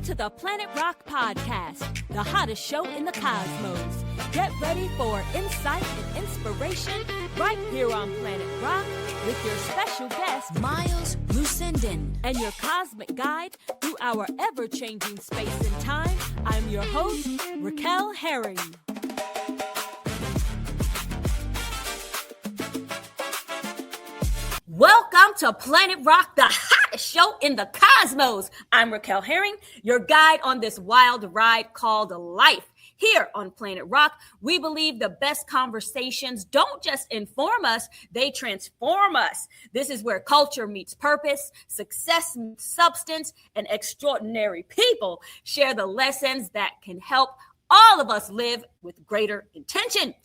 to the Planet Rock Podcast, the hottest show in the cosmos. Get ready for insight and inspiration right here on Planet Rock with your special guest, Miles Mussenden, and your cosmic guide through our ever-changing space and time. I'm your host, Raquel Herring. Welcome to Planet Rock, the hottest show in the cosmos. I'm Raquel Herring, your guide on this wild ride called life. Here on Planet Rock, we believe the best conversations don't just inform us, they transform us. This is where culture meets purpose, success meets substance, and extraordinary people share the lessons that can help all of us live with greater intention.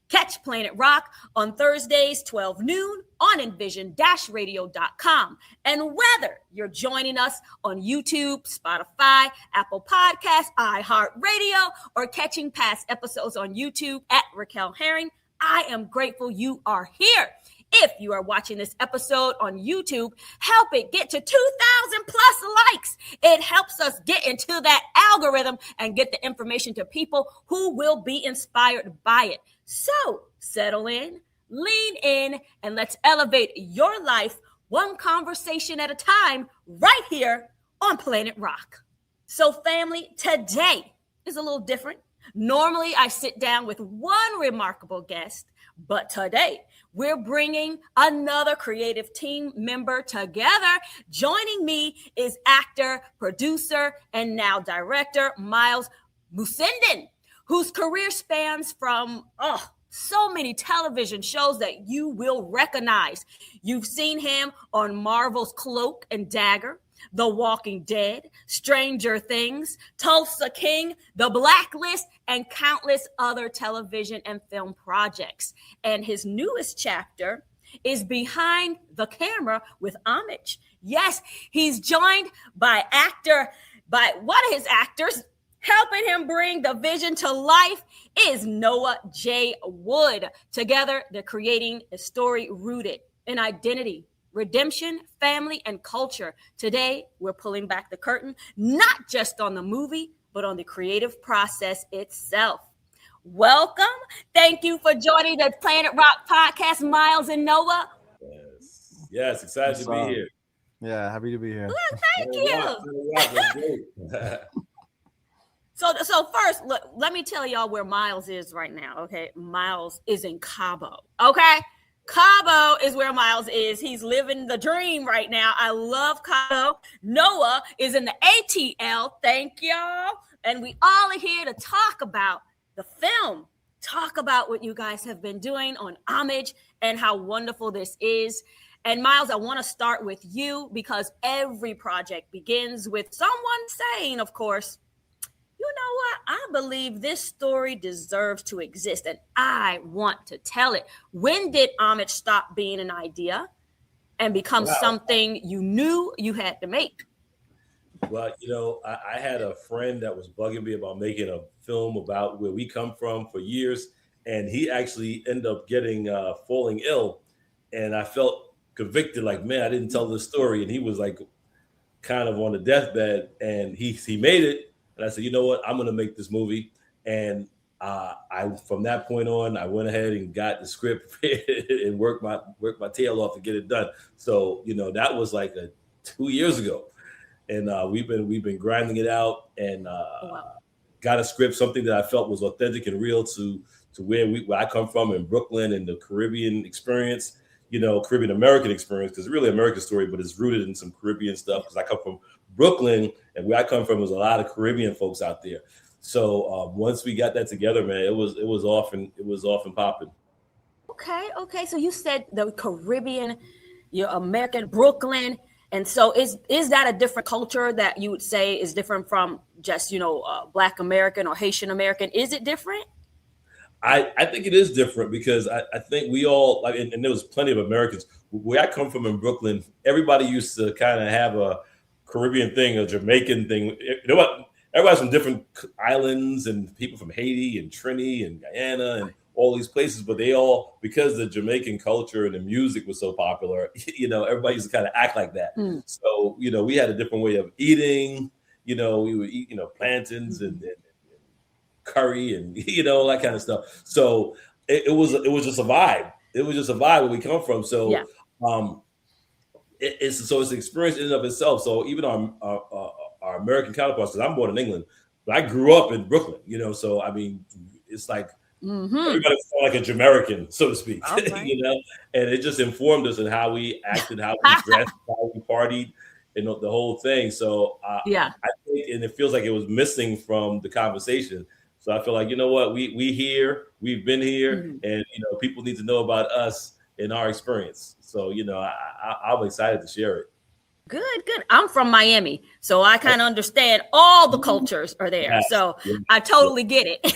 Catch Planet Rock on Thursdays, 12 noon on envision-radio.com. And whether you're joining us on YouTube, Spotify, Apple Podcasts, iHeartRadio, or catching past episodes on YouTube at Raquel Herring, I am grateful you are here. If you are watching this episode on YouTube, help it get to 2,000 plus likes. It helps us get into that algorithm and get the information to people who will be inspired by it. So settle in, lean in, and let's elevate your life one conversation at a time right here on Planet Rock. So family, today is a little different. Normally I sit down with one remarkable guest, but today we're bringing another creative team member together. Joining me is actor, producer, and now director Miles Mussenden, whose career spans from so many television shows that you will recognize. You've seen him on Marvel's Cloak and Dagger, The Walking Dead, Stranger Things, Tulsa King, The Blacklist, and countless other television and film projects. And his newest chapter is behind the camera with Homage. Yes, he's joined by one of his actors. Helping him bring the vision to life is Noah J. Wood. Together, they're creating a story rooted in identity, redemption, family, and culture. Today, we're pulling back the curtain, not just on the movie, but on the creative process itself. Welcome. Thank you for joining the Planet Rock Podcast, Miles and Noah. Yes, excited to be here. Yeah, happy to be here. Well, thank you. So first, look, let me tell y'all where Miles is right now, okay? Miles is in Cabo, okay? Cabo is where Miles is. He's living the dream right now. I love Cabo. Noah is in the ATL. Thank y'all. And we all are here to talk about the film, talk about what you guys have been doing on Homage and how wonderful this is. And Miles, I want to start with you because every project begins with someone saying, of course, you know what? I believe this story deserves to exist and I want to tell it. When did Homage stop being an idea and become something you knew you had to make? Well, I had a friend that was bugging me about making a film about where we come from for years. And he actually ended up falling ill. And I felt convicted, like, man, I didn't tell the story. And he was like kind of on the deathbed and he made it. And I said, you know what? I'm going to make this movie. And from that point on, I went ahead and got the script and worked my tail off to get it done. So, that was like 2 years ago. And we've been grinding it out and got a script, something that I felt was authentic and real to where I come from in Brooklyn and the Caribbean experience, Caribbean American experience, because it's really an American story, but it's rooted in some Caribbean stuff because I come from Brooklyn, and where I come from, there's a lot of Caribbean folks out there. So once we got that together, man, it was off and popping. Okay. So you said the Caribbean, American, Brooklyn, and so is that a different culture that you would say is different from just Black American or Haitian American? Is it different? I think it is different because I think we all, and there was plenty of Americans. Where I come from in Brooklyn, everybody used to kind of have a Caribbean thing, a Jamaican thing. Everybody's from different islands and people from Haiti and Trinity and Guyana and all these places, but they all, because the Jamaican culture and the music was so popular, everybody used to kind of act like that. So, we had a different way of eating, we would eat, plantains and curry and, all that kind of stuff. So it was just a vibe. It was just a vibe where we come from. So, it's an experience in and of itself. So even our American counterparts, because I'm born in England, but I grew up in Brooklyn, so I mean, it's like everybody felt like a Jamaican, so to speak, Right. and it just informed us in how we acted, how we dressed, how we partied, and the whole thing. So I think, and it feels like it was missing from the conversation. So I feel like, you know what, we've been here, and people need to know about us and our experience. So I'm excited to share it. Good. I'm from Miami, so I kind of understand all the cultures are there. Yes. So I totally get it.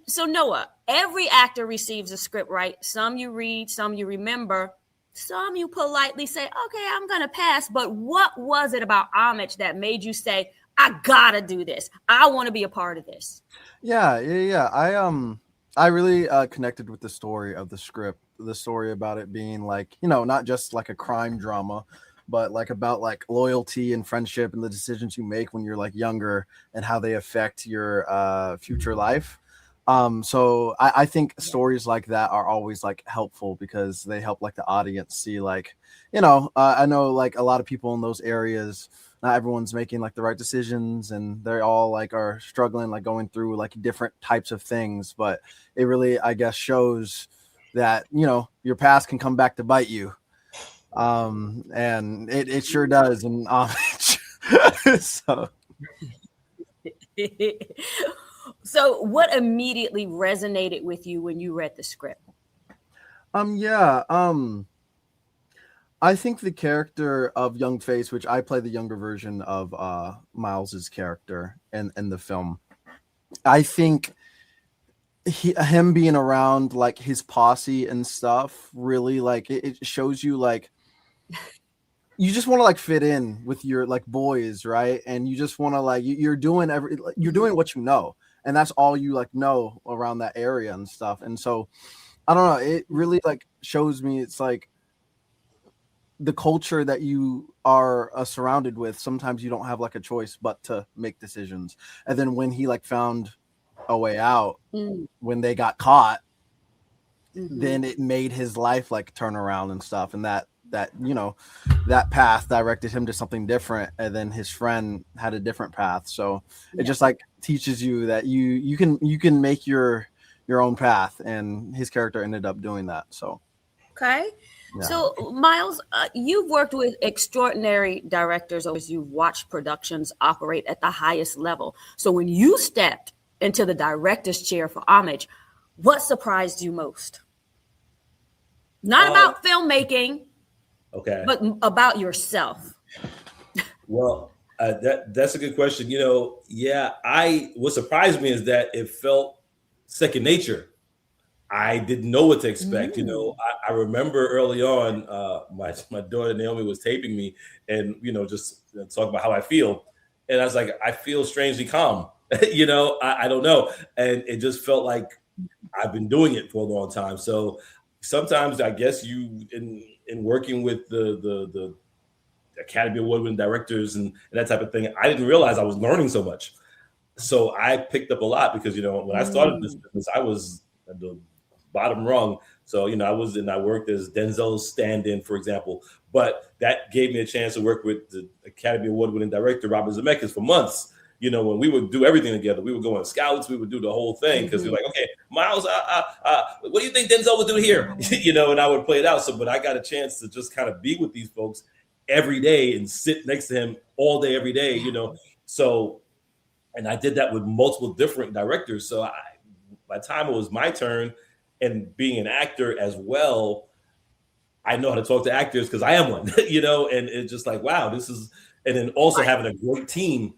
So Noah, every actor receives a script, right? Some you read, some you remember, some you politely say, okay, I'm going to pass. But what was it about Homage that made you say, I gotta do this? I want to be a part of this. Yeah. I really connected with the story of the script, the story about it being like, not just like a crime drama, but like about like loyalty and friendship and the decisions you make when you're like younger and how they affect your future life. So I think stories like that are always like helpful because they help like the audience see like, I know like a lot of people in those areas, not everyone's making like the right decisions and they're all like are struggling, like going through like different types of things. But it really, I guess, shows that, your past can come back to bite you. And it sure does in Homage. So what immediately resonated with you when you read the script? I think the character of Young Face, which I play the younger version of Miles's character in the film, I think him being around like his posse and stuff really like it shows you like you just want to like fit in with your like boys, right? And you just want to like you're doing what you know, and that's all you like know around that area and stuff. And so I don't know, it really like shows me it's like the culture that you are surrounded with. Sometimes you don't have like a choice but to make decisions. And then when he like found a way out, when they got caught, then it made his life like turn around and stuff. And that that path directed him to something different. And then his friend had a different path. So it just like teaches you that you can make your own path. And his character ended up doing that. So. Okay. Yeah. So, Miles, you've worked with extraordinary directors as you've watched productions operate at the highest level. So when you stepped into the director's chair for Homage, what surprised you most? Not about filmmaking, but about yourself. Well, that's a good question. What surprised me is that it felt second nature. I didn't know what to expect. I remember early on, my daughter Naomi was taping me and, just talking about how I feel. And I was like, I feel strangely calm, I don't know. And it just felt like I've been doing it for a long time. So sometimes I guess in working with the Academy Award winning directors and that type of thing, I didn't realize I was learning so much. So I picked up a lot because, when I started this business, I was at the bottom rung. So, I worked as Denzel's stand-in, for example, but that gave me a chance to work with the Academy Award winning director, Robert Zemeckis, for months. When we would do everything together, we would go on scouts, we would do the whole thing because we're like, okay, Miles, what do you think Denzel would do here? And I would play it out. So, but I got a chance to just kind of be with these folks every day and sit next to him all day, every day, So, and I did that with multiple different directors. So by the time it was my turn, and being an actor as well, I know how to talk to actors because I am one, and it's just like, wow, this is, and then also having a great team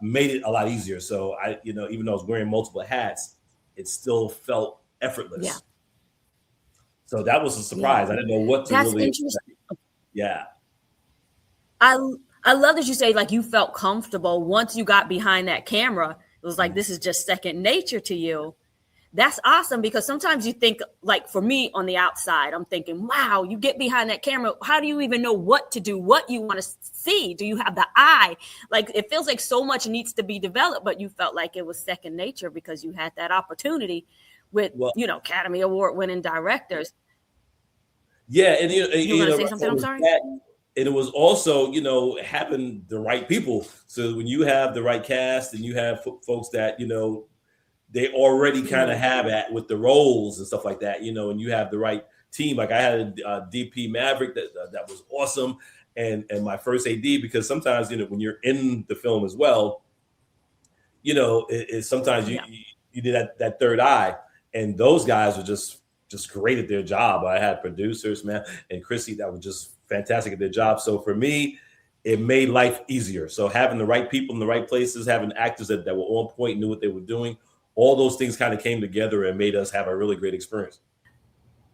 made it a lot easier. So I, even though I was wearing multiple hats, it still felt effortless. Yeah. So that was a surprise. I didn't know what to really expect. Yeah. I love that you say like you felt comfortable once you got behind that camera. It was like, this is just second nature to you. That's awesome, because sometimes you think, like for me on the outside, I'm thinking, wow, you get behind that camera. How do you even know what to do, what you want to see? Do you have the eye? Like, it feels like so much needs to be developed, but you felt like it was second nature because you had that opportunity with, Academy Award winning directors. Yeah. And you were going to say something? I'm sorry. And it was also, having the right people. So when you have the right cast and you have folks that, they already kind of have at with the roles and stuff like that, and you have the right team. Like I had a DP Maverick that was awesome, and my first AD, because sometimes when you're in the film as well, sometimes you did that third eye, and those guys were just great at their job. I had producers, man, and Chrissy that were just fantastic at their job. So for me, it made life easier. So having the right people in the right places, having actors that were on point, knew what they were doing. All those things kind of came together and made us have a really great experience.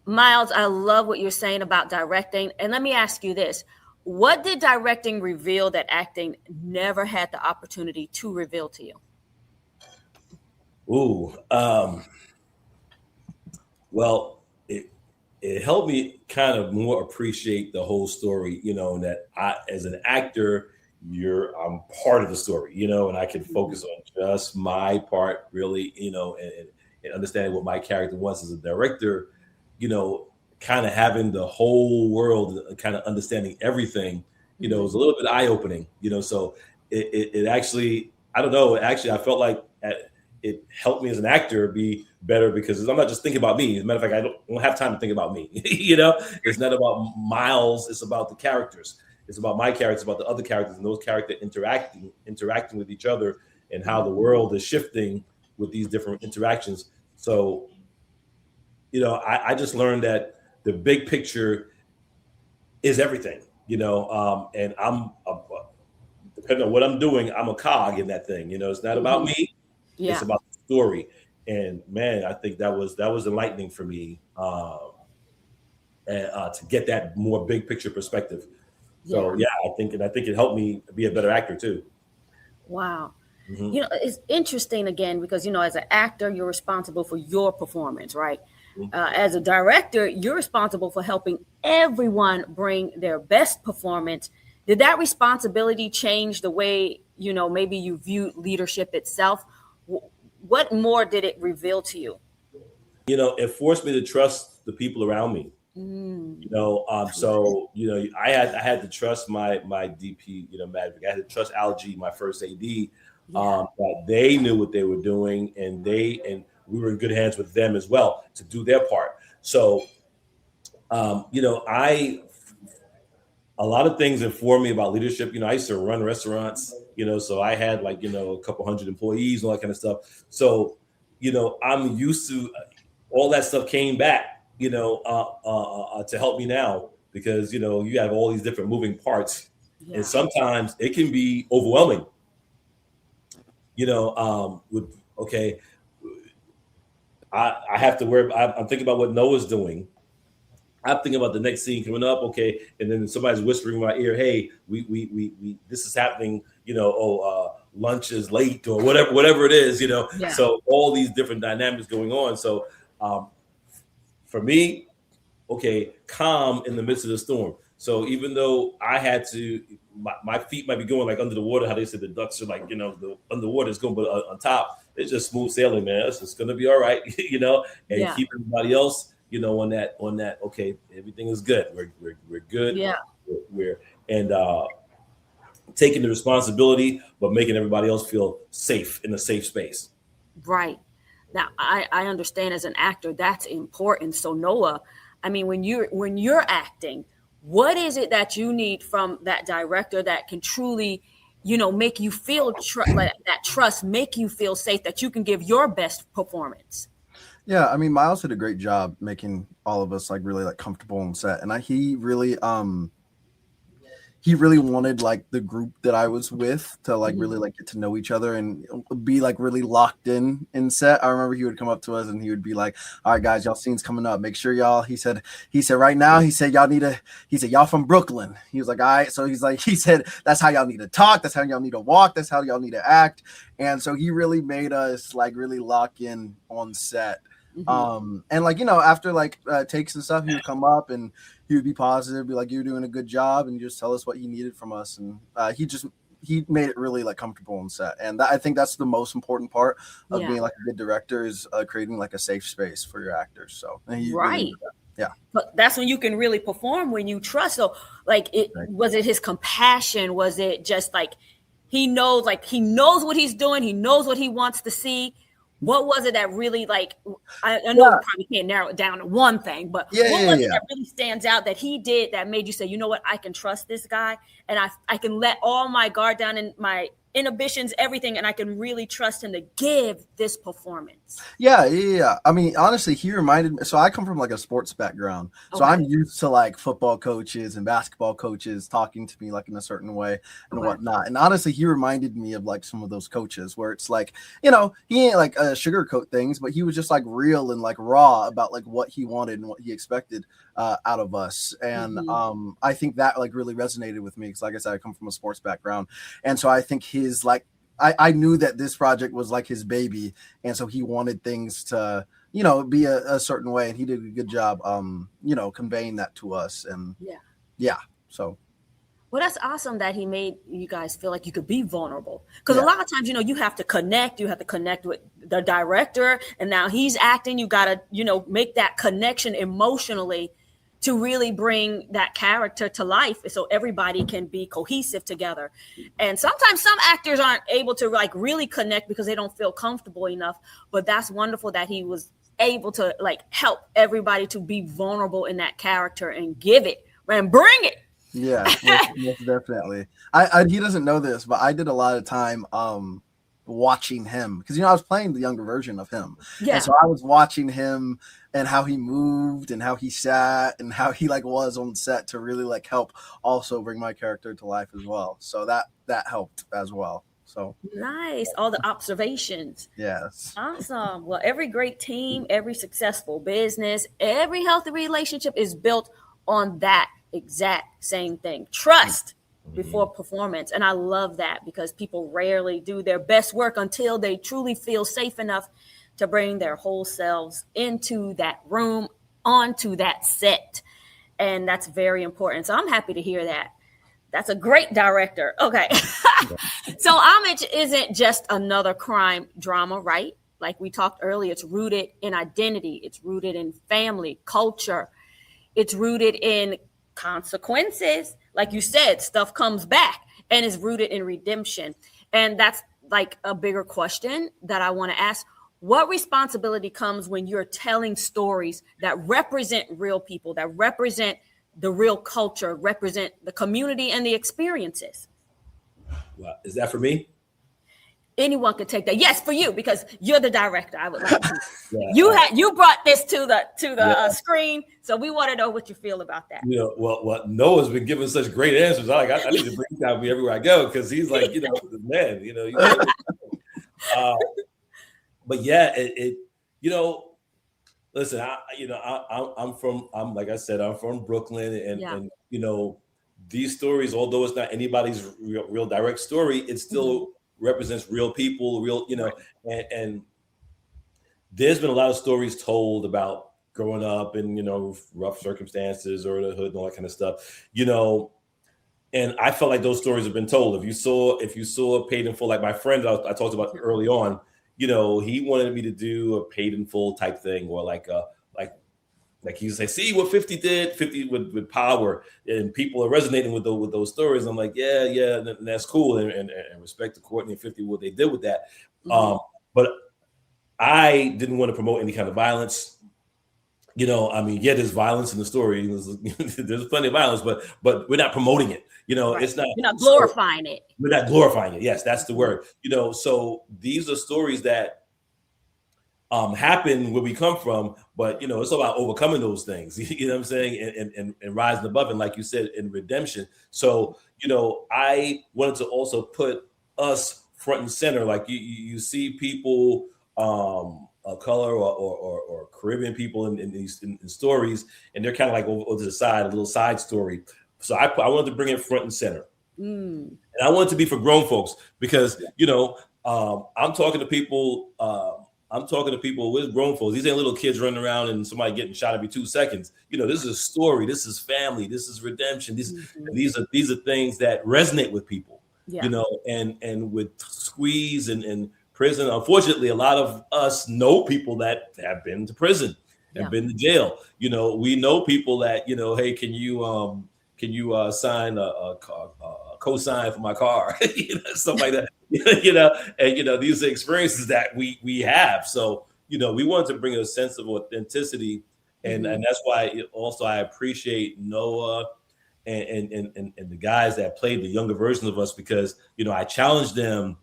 Miles, I love what you're saying about directing. And let me ask you this. What did directing reveal that acting never had the opportunity to reveal to you? Well, it helped me kind of more appreciate the whole story, and that I, as an actor, I'm part of the story, and I can focus on just my part, really, and understanding what my character wants. As a director, kind of having the whole world, kind of understanding everything, it was a little bit eye-opening, so it actually, I don't know, actually I felt like it helped me as an actor be better, because I'm not just thinking about me. As a matter of fact, I don't have time to think about me. It's not about Miles, it's about the characters. It's about my characters, about the other characters, and those characters interacting with each other, and how the world is shifting with these different interactions. So, I just learned that the big picture is everything, and I'm, depending on what I'm doing, I'm a cog in that thing. It's not about me. Yeah. It's about the story. And man, I think that was enlightening for me, to get that more big picture perspective. So yeah, I think it helped me be a better actor too. Wow. Mm-hmm. It's interesting again, because, as an actor, you're responsible for your performance, right? Mm-hmm. As a director, you're responsible for helping everyone bring their best performance. Did that responsibility change the way, maybe you view leadership itself? What more did it reveal to you? It forced me to trust the people around me. So I had to trust my DP, Maverick. I had to trust Algie, my first AD, that they knew what they were doing, and we were in good hands with them as well to do their part. So, a lot of things informed me about leadership. I used to run restaurants, so I had a couple hundred employees, all that kind of stuff. So, I'm used to all that stuff came back, to help me now, because, you have all these different moving parts, and sometimes it can be overwhelming, I have to I'm thinking about what Noah's doing. I'm thinking about the next scene coming up, okay, and then somebody's whispering in my ear, "Hey, we this is happening, lunch is late," or whatever it is, So all these different dynamics going on. So for me, okay, calm in the midst of the storm. So even though I had to, my feet might be going like under the water, how they said the ducks are like, the underwater is going, but on top, it's just smooth sailing, man. It's just going to be all right, and keep everybody else, on that. Okay, everything is good. We're good. Yeah. We're taking the responsibility, but making everybody else feel safe in a safe space. Right. Now, I understand as an actor, that's important. So Noah, I mean, when you're acting, what is it that you need from that director that can truly, make you feel like that trust, make you feel safe, that you can give your best performance? Yeah, I mean, Miles did a great job making all of us really comfortable on set, and he really wanted the group that I was with to really get to know each other and be really locked in set. I remember he would come up to us and he would be like, "All right, guys, y'all scene's coming up. Make sure y'all," he said right now, he said, "Y'all from Brooklyn." He was like, "All right." So he said, "That's how y'all need to talk. That's how y'all need to walk. That's how y'all need to act." And so he really made us really lock in on set. And like, you know, after like takes and stuff, he would come up and he would be positive, be like, you're doing a good job, and just tell us what he needed from us. And he made it really like comfortable on set. And I think that's the most important part of being like a good director, is creating like a safe space for your actors. So he really did that. Yeah. But that's when you can really perform, when you trust. So like, was it his compassion? Was it just like he knows what he's doing, he knows what he wants to see? What was it that really, like, I know we probably can't narrow it down to one thing, but what was it that really stands out that he did that made you say, you know what, I can trust this guy, and I can let all my guard down and my inhibitions, everything, and I can really trust him to give this performance? Yeah. I mean, honestly, he reminded me. So I come from like a sports background, so I'm used to like football coaches and basketball coaches talking to me like in a certain way and whatnot. And honestly, he reminded me of like some of those coaches where it's like, you know, he ain't like sugarcoat things, but he was just like real and like raw about like what he wanted and what he expected out of us. And I think that like really resonated with me, because like I said, I come from a sports background, and so I think his like, I knew that this project was like his baby, and so he wanted things to, you know, be a certain way, and he did a good job you know, conveying that to us. And so well, that's awesome that he made you guys feel like you could be vulnerable, because a lot of times, you know, you have to connect with the director, and now he's acting, you got to, you know, make that connection emotionally to really bring that character to life, so everybody can be cohesive together. And sometimes some actors aren't able to like really connect because they don't feel comfortable enough, but that's wonderful that he was able to like help everybody to be vulnerable in that character and give it and bring it. Yeah, most definitely. He doesn't know this, but I did a lot of time watching him, because, you know, I was playing the younger version of him. And so I was watching him and how he moved and how he sat and how he like was on set to really like help also bring my character to life as well. So that helped as well. So nice. All the observations. Yes. Awesome. Well, every great team, every successful business, every healthy relationship is built on that exact same thing. Trust before performance. And I love that, because people rarely do their best work until they truly feel safe enough to bring their whole selves into that room, onto that set. And that's very important. So I'm happy to hear that. That's a great director. Okay. So Homage isn't just another crime drama, right? Like we talked earlier, it's rooted in identity. It's rooted in family, culture. It's rooted in consequences. Like you said, stuff comes back, and is rooted in redemption. And that's like a bigger question that I want to ask. What responsibility comes when you're telling stories that represent real people, that represent the real culture, represent the community and the experiences? Well, is that for me? Anyone could take that. Yes, for you, because you're the director. I would like to. You brought this to the screen, so we want to know what you feel about that. You know, well, Noah's been giving such great answers. I need to bring him down with me everywhere I go, because he's like, you know, the man. You know, but yeah, it you know, listen, I'm like I said, I'm from Brooklyn, and you know, these stories, although it's not anybody's real direct story, it still represents real people, real, you know, and there's been a lot of stories told about growing up in, you know, rough circumstances or the hood and all that kind of stuff, you know, and I felt like those stories have been told. If you saw Paid in Full, like my friend I talked about early on, you know, he wanted me to do a Paid in Full type thing, or like he would say, see what 50 did, 50 with power, and people are resonating with those stories. I'm like, yeah, and that's cool, and respect to Courtney and 50 what they did with that. But I didn't want to promote any kind of violence. You know, I mean, there's violence in the story. There's plenty of violence, but we're not promoting it. You know, it's not. You're not glorifying it. We're not glorifying it. Yes, that's the word. You know, so these are stories that happen where we come from, but you know, it's about overcoming those things, you know what I'm saying, and rising above, and like you said, in redemption. So, you know, I wanted to also put us front and center. Like you see people of color or Caribbean people in these stories, and they're kind of like over to the side, a little side story. So I wanted to bring it front and center, and I want it to be for grown folks, because you know, I'm talking to people I'm talking to people with grown folks. These ain't little kids running around and somebody getting shot every 2 seconds. This is a story. This is family. This is redemption. These are things that resonate with people. Yeah. And with squeeze and prison, unfortunately, a lot of us know people that have been to prison and been to jail. We know people that hey, can you sign a co-sign for my car? Stuff like that. And these are experiences that we have. So we want to bring a sense of authenticity, and that's why also I appreciate Noah and the guys that played the younger versions of us, because I challenged them,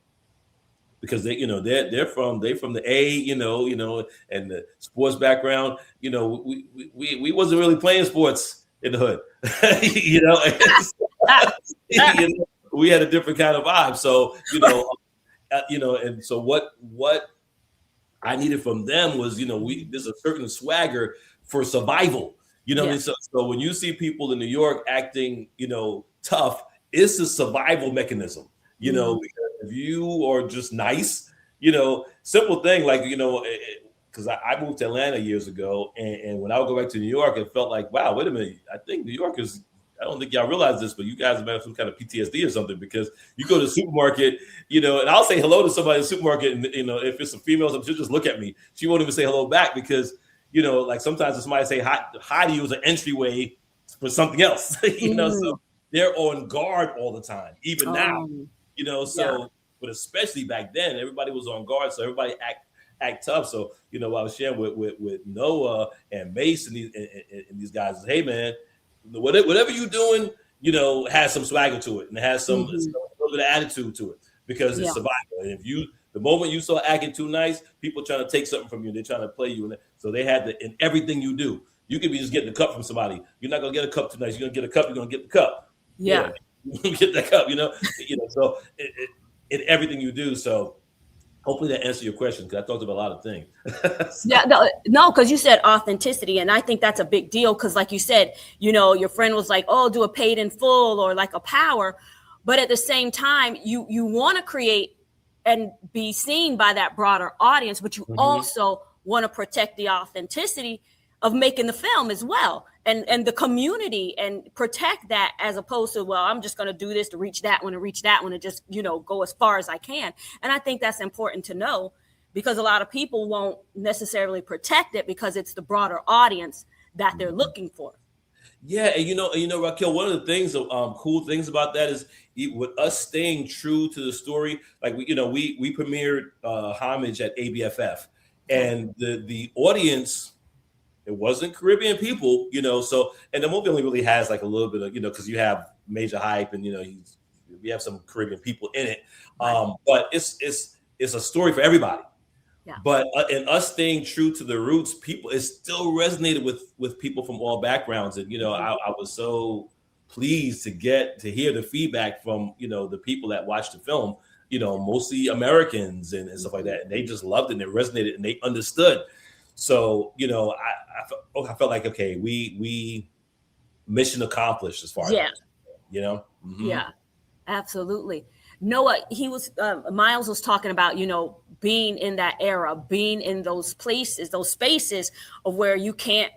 because they're from the A, and the sports background. We wasn't really playing sports in the hood. We had a different kind of vibe. So and so what I needed from them was there's a certain swagger for survival. What I mean? So when you see people in New York acting tough, it's a survival mechanism. Because if you are just nice, simple thing like because I moved to Atlanta years ago, and when I would go back to New York, it felt like, wow, wait a minute, I think New York is, I don't think y'all realize this, but you guys have some kind of PTSD or something, because you go to the supermarket, and I'll say hello to somebody in the supermarket, and if it's a female, she'll just look at me. She won't even say hello back, because like sometimes if somebody say hi to you as an entryway for something else, so they're on guard all the time, even now, but especially back then, everybody was on guard, so everybody act tough. So I was sharing with Noah and Mason and these guys, hey man, whatever you're doing, has some swagger to it, and has some a little bit of attitude to it, because it's survival. And the moment you start acting too nice, people trying to take something from you. They're trying to play you, and so they had in everything you do. You could be just getting a cup from somebody. You're not gonna get a cup too nice. You're gonna get a cup. You're gonna get the cup. Yeah. Get that cup. So in everything you do. So hopefully that answers your question, because I talked about a lot of things. No, because you said authenticity, and I think that's a big deal, because like you said, your friend was like, oh, do a paid in full or like a power, but at the same time, you want to create and be seen by that broader audience, but you also want to protect the authenticity of making the film as well, and the community, and protect that, as opposed to, well, I'm just going to do this to reach that one and just, go as far as I can. And I think that's important to know, because a lot of people won't necessarily protect it because it's the broader audience that they're looking for. Yeah, and Raquel, one of the things, cool things about that is with us staying true to the story. Like we premiered Homage at ABFF, and the audience, it wasn't Caribbean people, so, and the movie only really has like a little bit of, because you have major hype, and we have some Caribbean people in it, but it's a story for everybody. Yeah. But in us staying true to the roots, it still resonated with people from all backgrounds, and I was so pleased to hear the feedback from the people that watched the film, mostly Americans and stuff like that, and they just loved it, and it resonated, and they understood. So I felt like, okay, we mission accomplished as far as Yeah, absolutely. Noah, Miles was talking about, being in that era, being in those places, those spaces of where you can't,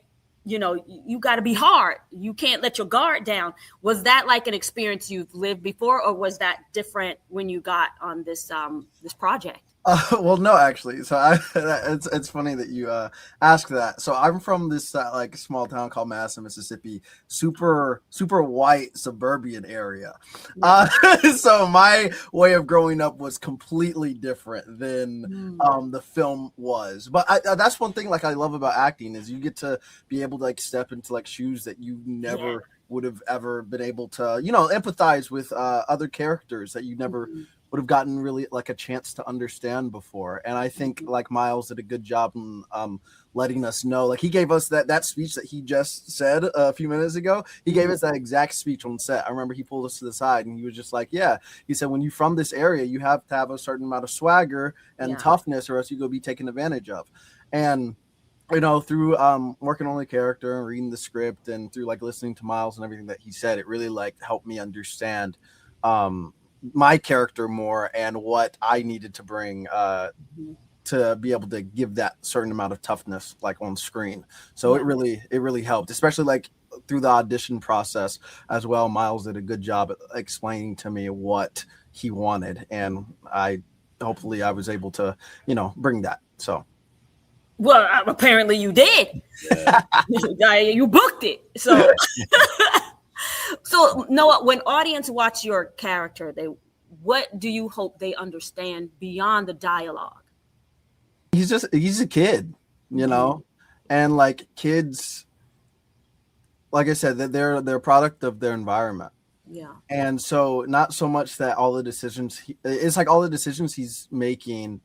you got to be hard. You can't let your guard down. Was that like an experience you've lived before, or was that different when you got on this project? Well, no, actually. So it's funny that you ask that. So I'm from this like small town called Madison, Mississippi, super white suburban area. So my way of growing up was completely different than the film was. But that's one thing like I love about acting, is you get to be able to like step into like shoes that you never would have ever been able to, empathize with other characters that you never would have gotten really like a chance to understand before. And I think like Miles did a good job in letting us know, like he gave us that speech that he just said a few minutes ago. He gave us that exact speech on set. I remember he pulled us to the side and he was just like, yeah, he said, when you're from this area, you have to have a certain amount of swagger and toughness, or else you go be taken advantage of. And through working on the character and reading the script, and through like listening to Miles and everything that he said, it really like helped me understand my character more and what I needed to bring to be able to give that certain amount of toughness like on screen. So it really helped, especially like through the audition process as well. Miles did a good job at explaining to me what he wanted, and hopefully I was able to, bring that. So well, apparently you did. Yeah. You booked it. So so Noah, when audience watch your character, what do you hope they understand beyond the dialogue? He's a kid, and like kids, like I said, that they're a product of their environment. Yeah. And so not so much that all the decisions it's like all the decisions he's making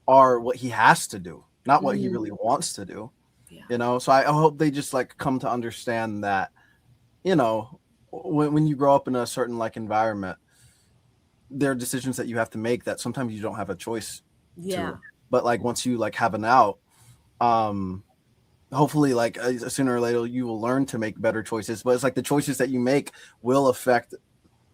are what he has to do, not what he really wants to do. Yeah. So I hope they just like come to understand that, when you grow up in a certain like environment, there are decisions that you have to make that sometimes you don't have a choice to. But like once you like have an out, hopefully like sooner or later you will learn to make better choices. But it's like the choices that you make will affect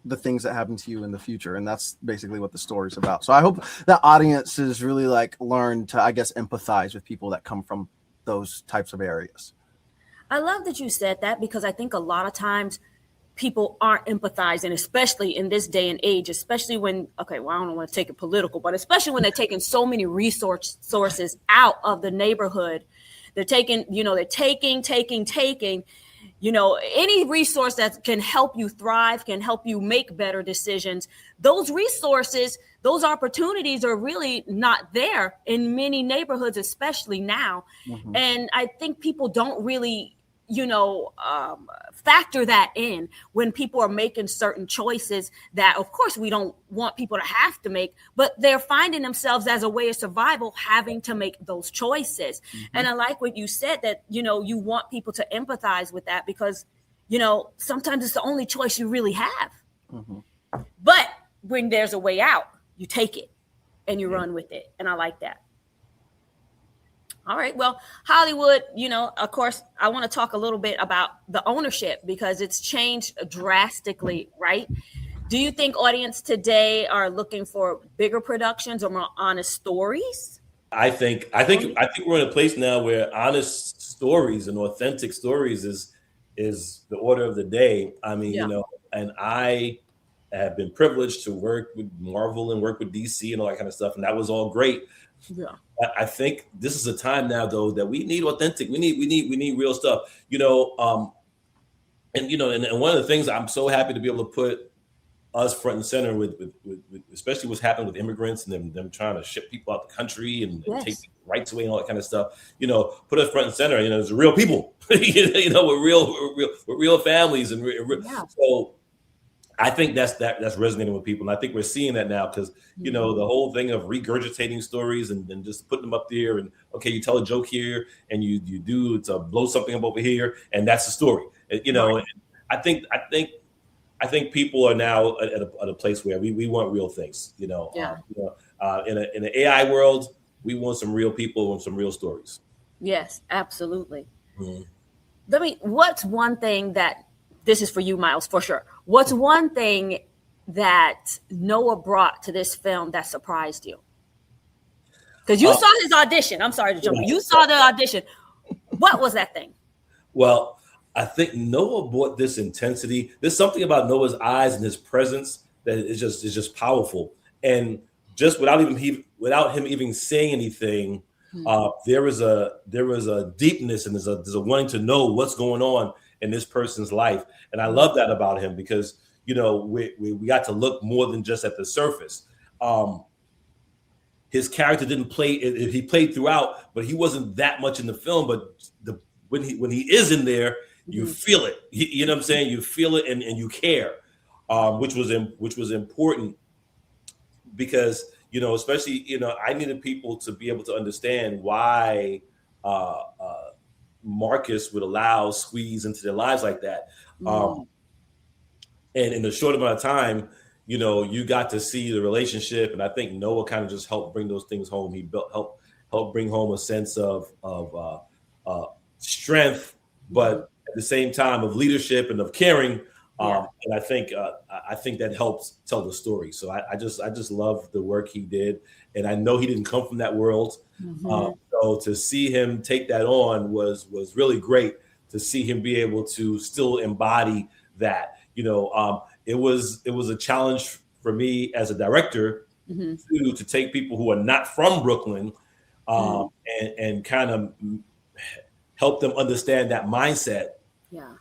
the things that happen to you in the future, and that's basically what the story's about. So I hope that audiences really like learn to, I guess, empathize with people that come from those types of areas. I love that you said that, because I think a lot of times people aren't empathizing, especially in this day and age, especially when, I don't want to take it political, but especially when they're taking so many sources out of the neighborhood. They're taking, taking, any resource that can help you thrive, can help you make better decisions. Those resources, those opportunities are really not there in many neighborhoods, especially now. Mm-hmm. And I think people don't really, factor that in when people are making certain choices that, of course, we don't want people to have to make, but they're finding themselves as a way of survival having to make those choices. Mm-hmm. And I like what you said, that, you want people to empathize with that, because, sometimes it's the only choice you really have. Mm-hmm. But when there's a way out, you take it and you run with it. And I like that. All right. Well, Hollywood, of course, I want to talk a little bit about the ownership, because it's changed drastically, right? Do you think audience today are looking for bigger productions or more honest stories? I think we're in a place now where honest stories and authentic stories is the order of the day. I mean, and I have been privileged to work with Marvel and work with DC and all that kind of stuff, and that was all great. Yeah. I think this is a time now, though, that we need authentic. We need real stuff, and one of the things I'm so happy to be able to put us front and center with especially what's happening with immigrants and them trying to ship people out the country and take rights away and all that kind of stuff. Put us front and center. There's real people, with real families and so. I think that's resonating with people, and I think we're seeing that now, because the whole thing of regurgitating stories and just putting them up there, and you tell a joke here and you do to blow something up over here, and that's the story. Right. And I think people are now at a place where we want real things. In an AI world, we want some real people and some real stories. Yes, absolutely. Mm-hmm. What's one thing that, this is for you, Miles, for sure. What's one thing that Noah brought to this film that surprised you? Because you saw his audition. I'm sorry to jump in. You saw the audition. What was that thing? Well, I think Noah brought this intensity. There's something about Noah's eyes and his presence that is just powerful. And just without him even saying anything, there was a deepness, and there's a wanting to know what's going on in this person's life. And I love that about him, because, we got to look more than just at the surface. His character didn't play, he played throughout, but he wasn't that much in the film. But when he is in there, you feel it. You know what I'm saying? You feel it and you care, which was important, because, especially, I needed people to be able to understand why Marcus would allow Squeeze into their lives like that. And in a short amount of time, you got to see the relationship. And I think Noah kind of just helped bring those things home. He helped bring home a sense of strength, but at the same time of leadership and of caring, And I think that helps tell the story. So I just love the work he did, and I know he didn't come from that world. So to see him take that on was really great. To see him be able to still embody that, it was a challenge for me as a director to take people who are not from Brooklyn and kind of help them understand that mindset. Yeah.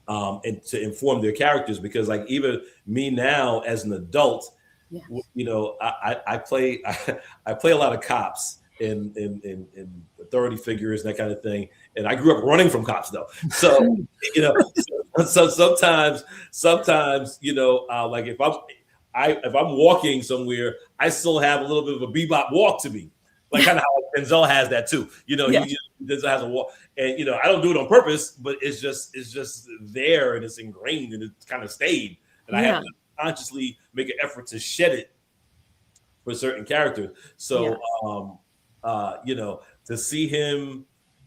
And to inform their characters, because like even me now as an adult, I play a lot of cops in authority figures and that kind of thing. And I grew up running from cops though. So, so sometimes, like if I'm walking somewhere, I still have a little bit of a bebop walk to me. Like kind of how Denzel has that too. Denzel has a walk, and I don't do it on purpose, but it's just there and it's ingrained and it's kind of stayed. And I have to consciously make an effort to shed it for certain characters. So, to see him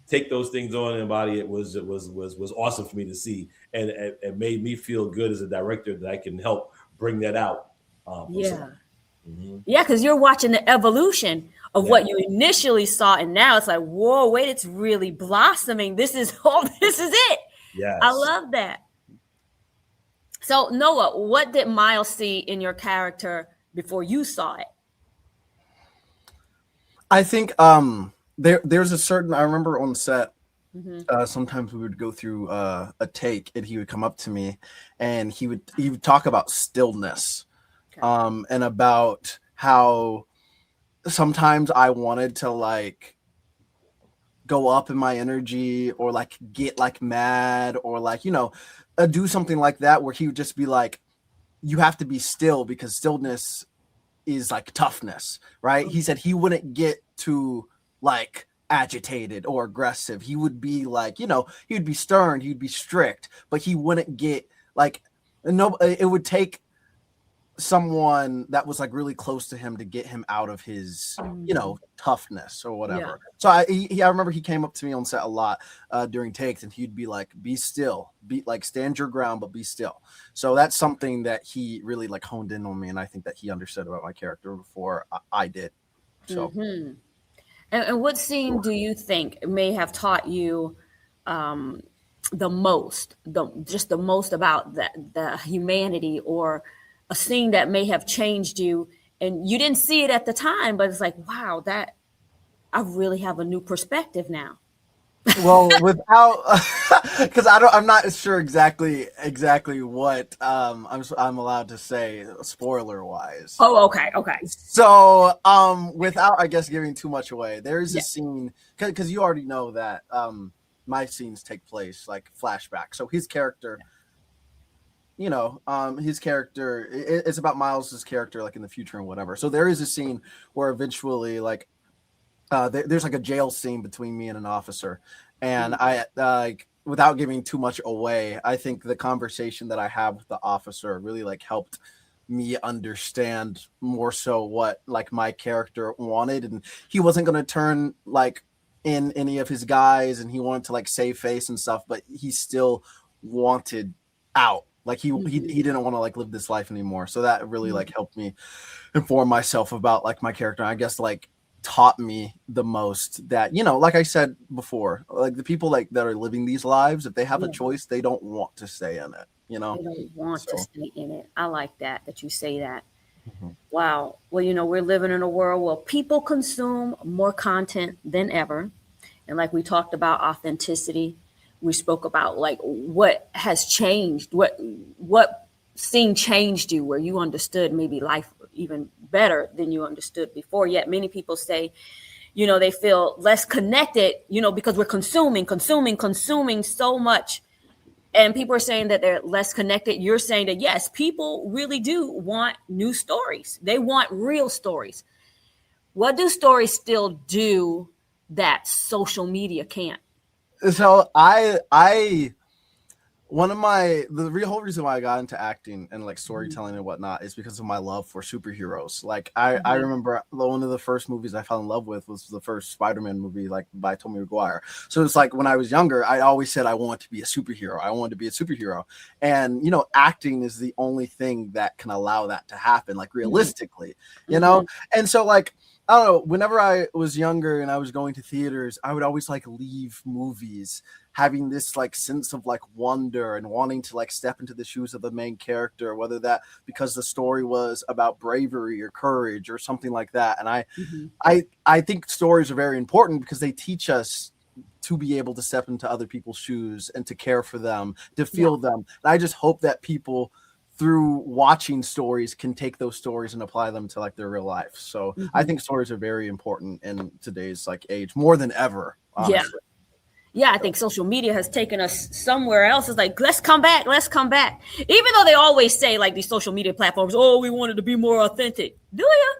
take those things on and embody it was awesome for me to see, and it made me feel good as a director that I can help bring that out. Because you're watching the evolution of what you initially saw, and now it's like, whoa, wait, it's really blossoming. This is it. Yes. I love that. So Noah, what did Miles see in your character before you saw it? I think there's a certain, I remember on set, sometimes we would go through a take and he would come up to me and he would talk about stillness. And about how sometimes I wanted to like go up in my energy or like get like mad or like, do something like that, where he would just be like, you have to be still because stillness is like toughness, right? He said he wouldn't get too like agitated or aggressive. He would be like, he would be stern, he'd be strict, but he wouldn't get like, it would take someone that was like really close to him to get him out of his toughness or whatever. So I remember he came up to me on set a lot during takes, and he'd be like, be still, be like, stand your ground, but be still. So that's something that he really like honed in on me, and I think that he understood about my character before I did. So and what scene do you think may have taught you the most about the humanity, or a scene that may have changed you and you didn't see it at the time, but it's like, wow, that I really have a new perspective now? Well, without, because I'm not sure exactly what I'm allowed to say spoiler wise. Oh, okay. So without, I guess, giving too much away, there's a scene, because you already know that my scenes take place like flashback. So his character. His character, it's about Miles's character, like in the future and whatever. So there is a scene where eventually, like, there's like a jail scene between me and an officer, and I like, without giving too much away, I think the conversation that I have with the officer really like helped me understand more so what like my character wanted, and he wasn't going to turn like in any of his guys, and he wanted to like save face and stuff, but he still wanted out. Like he didn't want to like live this life anymore. So that really like helped me inform myself about like my character. I guess like taught me the most that, like I said before, like the people like that are living these lives, if they have a choice, they don't want to stay in it, They don't want to stay in it. I like that you say that. Wow. Well, we're living in a world where people consume more content than ever. And like we talked about authenticity, we spoke about like what has changed, what scene changed you, where you understood maybe life even better than you understood before. Yet many people say, they feel less connected, because we're consuming so much. And people are saying that they're less connected. You're saying that, yes, people really do want new stories. They want real stories. What do stories still do that social media can't? So I The whole reason why I got into acting and like storytelling and whatnot is because of my love for superheroes. Like I remember one of the first movies I fell in love with was the first Spider-Man movie, like by Tobey Maguire. So it's like when I was younger, I always said I want to be a superhero. I wanted to be a superhero. And acting is the only thing that can allow that to happen, like realistically, And so like I don't know, whenever I was younger and I was going to theaters, I would always like leave movies having this like sense of like wonder and wanting to like step into the shoes of the main character, whether that because the story was about bravery or courage or something like that. And I think stories are very important because they teach us to be able to step into other people's shoes and to care for them, to feel them. And I just hope that people through watching stories can take those stories and apply them to like their real life. So I think stories are very important in today's like age more than ever. Honestly. Yeah, I think social media has taken us somewhere else. It's like, let's come back. Even though they always say like these social media platforms, oh, we wanted to be more authentic. Do you?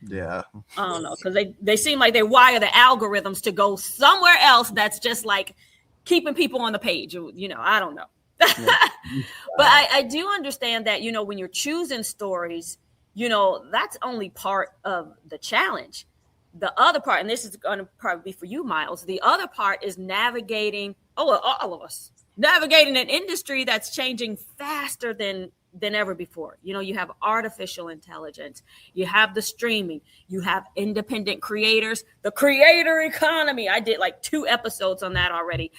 Yeah. I don't know, because they seem like they wire the algorithms to go somewhere else that's just like keeping people on the page. I don't know. But I do understand that, when you're choosing stories, that's only part of the challenge. The other part, and this is going to probably be for you, Miles, the other part is navigating, all of us, navigating an industry that's changing faster than ever before. You have artificial intelligence, you have the streaming, you have independent creators, the creator economy. I did like 2 episodes on that already.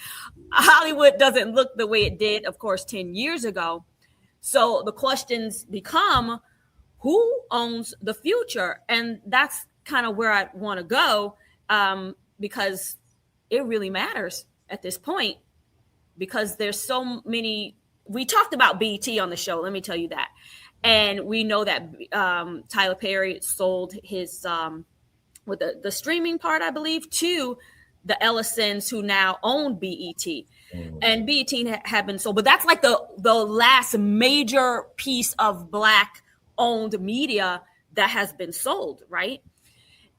Hollywood doesn't look the way it did, of course, 10 years ago. So the questions become, who owns the future? And that's kind of where I want to go, because it really matters at this point, because there's so many. We talked about BET on the show, let me tell you that. And we know that Tyler Perry sold his with the streaming part, I believe, to the Ellisons, who now own BET. And BET had been sold, but that's like the last major piece of Black owned media that has been sold, right?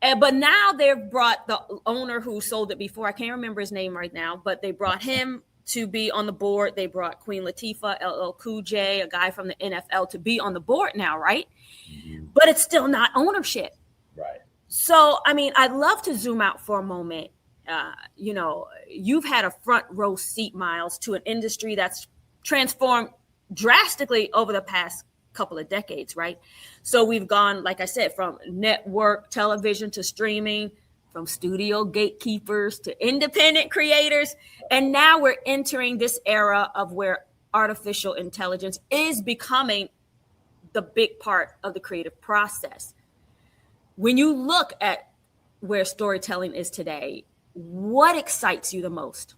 But now they've brought the owner who sold it before. I can't remember his name right now, but they brought him to be on the board. They brought Queen Latifah, LL Cool J, a guy from the NFL, to be on the board now, right? But it's still not ownership. Right. So, I mean, I'd love to zoom out for a moment. You've had a front row seat, Miles, to an industry that's transformed drastically over the past couple of decades, right? So we've gone, like I said, from network television to streaming, from studio gatekeepers to independent creators. And now we're entering this era of where artificial intelligence is becoming the big part of the creative process. When you look at where storytelling is today, what excites you the most?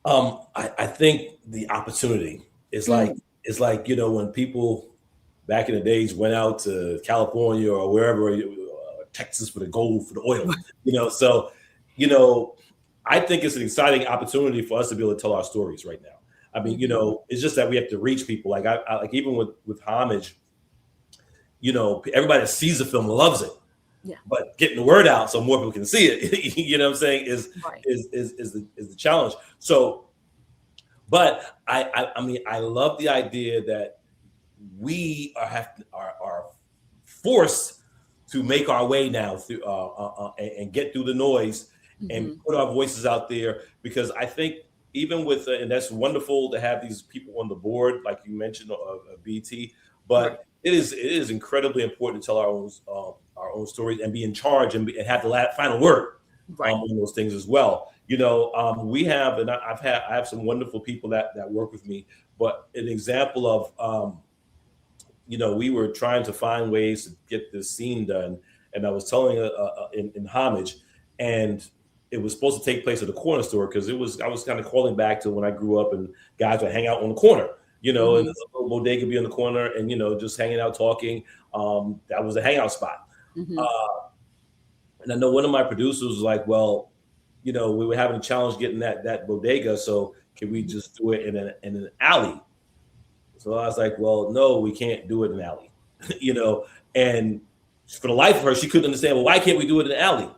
I think the opportunity is like, when people back in the days went out to California or wherever, Texas for the gold, for the oil, so, I think it's an exciting opportunity for us to be able to tell our stories right now. I mean, it's just that we have to reach people. Like I like, even with Homage, everybody that sees the film loves it. Yeah. But getting the word out so more people can see it, what I'm saying, is the challenge. So, but I mean, I love the idea that we are forced to make our way now through and get through the noise and put our voices out there, because I think even with and that's wonderful to have these people on the board, like you mentioned, BT, but it is incredibly important to tell our own stories and be in charge and have the final word on those things as well. We have, and I have some wonderful people that work with me, but an example of, we were trying to find ways to get this scene done. And I was telling in Homage, and it was supposed to take place at the corner store, because I was kind of calling back to when I grew up and guys would hang out on the corner, and a little bodega be on the corner and, just hanging out, talking. That was a hangout spot. And I know one of my producers was like, well, we were having a challenge getting that bodega. So can we just do it in an alley? So I was like, well, no, we can't do it in an alley, and for the life of her, she couldn't understand, well, why can't we do it in an alley?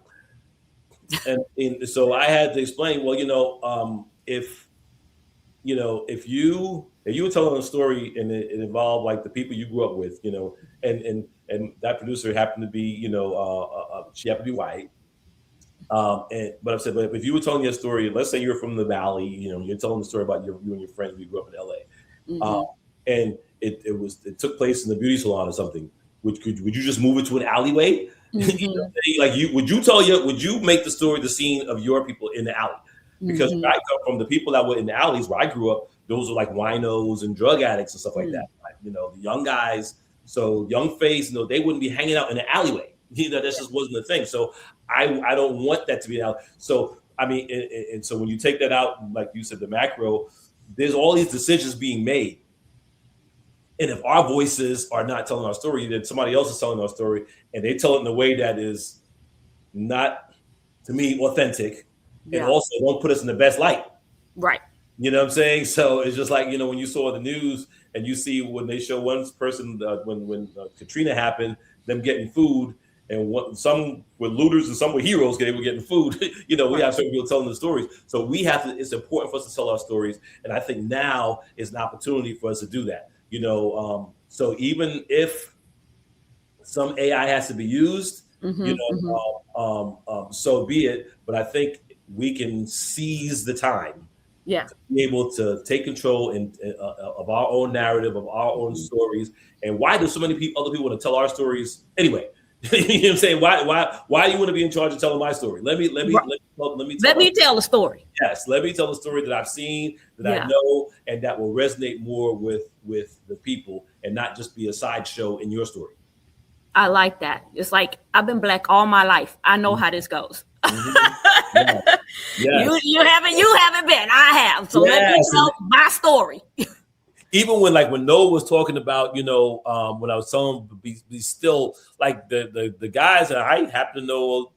And so I had to explain, well, if, if you were telling a story and it involved like the people you grew up with, and that producer happened to be, she happened to be white. But I'm saying, but if you were telling your story, let's say you're from the Valley, you're telling the story about you and your friends. We grew up in LA, and it took place in the beauty salon or something. Would you just move it to an alleyway? Would you make the story the scene of your people in the alley? Because where I come from, the people that were in the alleys where I grew up, those are like winos and drug addicts and stuff like that. Right? The young guys. So young face, they wouldn't be hanging out in the alleyway. That just wasn't the thing. So I don't want that to be out. So I mean, and so when you take that out, like you said, the macro, there's all these decisions being made. And if our voices are not telling our story, then somebody else is telling our story, and they tell it in a way that is not, to me, authentic, and also don't put us in the best light. Right. You know what I'm saying? So it's just like, when you saw the news and you see when they show one person, when Katrina happened, them getting food, and some were looters and some were heroes because they were getting food. We have certain people telling the stories. So we have to, it's important for us to tell our stories. And I think now is an opportunity for us to do that. So even if some AI has to be used, so be it. But I think we can seize the time to be able to take control of our own narrative, of our own stories. And why do so many other people want to tell our stories anyway? You know what I'm saying? Why do you want to be in charge of telling my story? Let me tell the story. Yes, let me tell the story that I've seen, that I know, and that will resonate more with the people, and not just be a sideshow in your story. I like that. It's like, I've been Black all my life. I know how this goes. Yes. You haven't been. I have. So let me tell my story. Even when Noah was talking about, when I was telling him be still, like the guys, and I happen to know